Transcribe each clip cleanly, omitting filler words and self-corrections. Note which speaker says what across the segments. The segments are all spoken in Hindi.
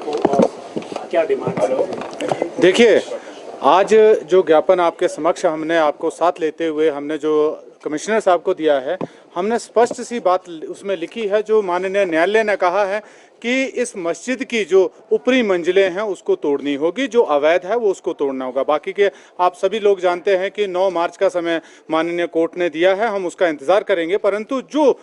Speaker 1: आपको क्या डिमांड है?
Speaker 2: देखिए, आज जो ज्ञापन आपके समक्ष हमने आपको साथ लेते हुए हमने जो कमिश्नर साहब को दिया है, हमने स्पष्ट सी बात उसमें लिखी है। जो माननीय न्यायालय ने कहा है कि इस मस्जिद की जो ऊपरी मंजिलें हैं उसको तोड़नी होगी, जो अवैध है वो उसको तोड़ना होगा। बाकी के आप सभी लोग जानते हैं कि 9 मार्च का समय माननीय कोर्ट ने दिया है, हम उसका इंतजार करेंगे, परंतु जो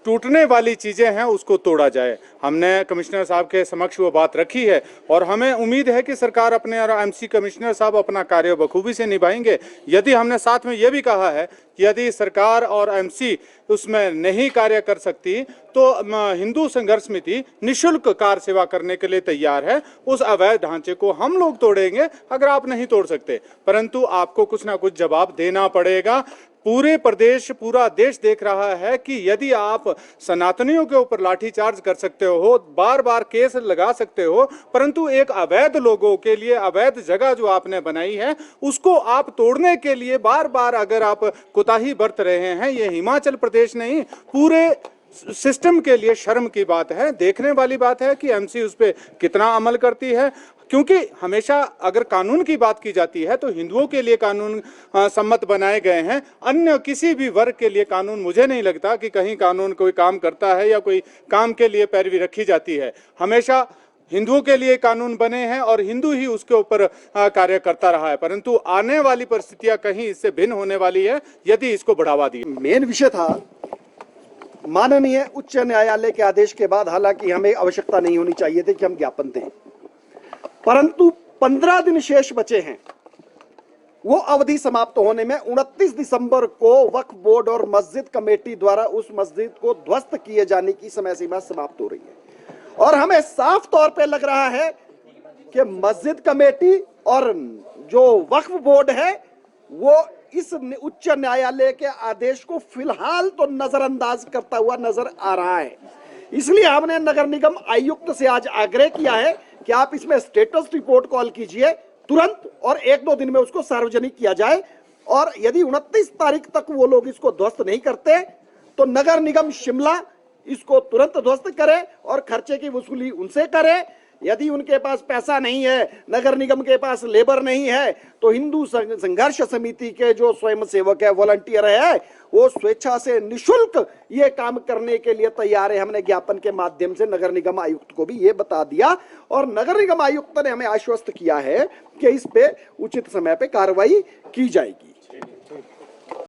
Speaker 2: टूटने वाली चीज़ें हैं उसको तोड़ा जाए। हमने कमिश्नर साहब के समक्ष वो बात रखी है और हमें उम्मीद है कि सरकार अपने और एमसी कमिश्नर साहब अपना कार्य बखूबी से निभाएंगे। यदि हमने साथ में ये भी कहा है कि यदि सरकार और एमसी उसमें नहीं कार्य कर सकती तो हिंदू संघर्ष समिति निःशुल्क कार सेवा करने के लिए तैयार है। उस अवैध ढांचे को हम लोग तोड़ेंगे अगर आप नहीं तोड़ सकते, परंतु आपको कुछ ना कुछ जवाब देना पड़ेगा। पूरे प्रदेश, पूरा देश देख रहा है कि यदि आप सनातनियों के ऊपर लाठीचार्ज कर सकते हो, बार बार केस लगा सकते हो, परंतु एक अवैध लोगों के लिए अवैध जगह जो आपने बनाई है उसको आप तोड़ने के लिए बार बार अगर आप कोताही बरत रहे हैं, ये हिमाचल प्रदेश नहीं पूरे सिस्टम के लिए शर्म की बात है। देखने वाली बात है कि एमसी उस पर कितना अमल करती है, क्योंकि हमेशा अगर कानून की बात की जाती है तो हिंदुओं के लिए कानून सम्मत बनाए गए हैं। अन्य किसी भी वर्ग के लिए कानून मुझे नहीं लगता कि कहीं कानून कोई काम करता है या कोई काम के लिए पैरवी रखी जाती है। हमेशा हिंदुओं के लिए कानून बने हैं और हिंदू ही उसके ऊपर कार्य करता रहा है, परंतु आने वाली परिस्थितियां कहीं इससे भिन्न होने वाली है यदि इसको बढ़ावा दी।
Speaker 3: मेन विषय था माननीय उच्च न्यायालय के आदेश के बाद, हालांकि हमें आवश्यकता नहीं होनी चाहिए थी कि हम ज्ञापन दें, परंतु 15 दिन शेष बचे हैं। वो अवधि समाप्त होने में 29 दिसंबर को वक्फ बोर्ड और मस्जिद कमेटी द्वारा उस मस्जिद को ध्वस्त किए जाने की समय सीमा समाप्त हो रही है और हमें साफ तौर पे लग रहा है कि मस्जिद कमेटी और जो वक्फ बोर्ड है वो इस उच्च न्यायालय के आदेश को फिलहाल तो नजरअंदाज करता हुआ नजर आ रहा है। इसलिए हमने नगर निगम आयुक्त से आज आग्रह किया है कि आप इसमें स्टेटस रिपोर्ट कॉल कीजिए तुरंत और 1-2 दिन में उसको सार्वजनिक किया जाए, और यदि 29 तारीख तक वो लोग इसको ध्वस्त नहीं करते तो नगर निगम शिमला इसको तुरंत ध्वस्त करे और खर्चे की वसूली उनसे करे। यदि उनके पास पैसा नहीं है, नगर निगम के पास लेबर नहीं है, तो हिंदू संघर्ष समिति के जो स्वयंसेवक है, वॉलंटियर है, वो स्वेच्छा से निशुल्क ये काम करने के लिए तैयार है। हमने ज्ञापन के माध्यम से नगर निगम आयुक्त को भी ये बता दिया और नगर निगम आयुक्त ने हमें आश्वस्त किया है कि इस पे उचित समय पे कार्रवाई की जाएगी।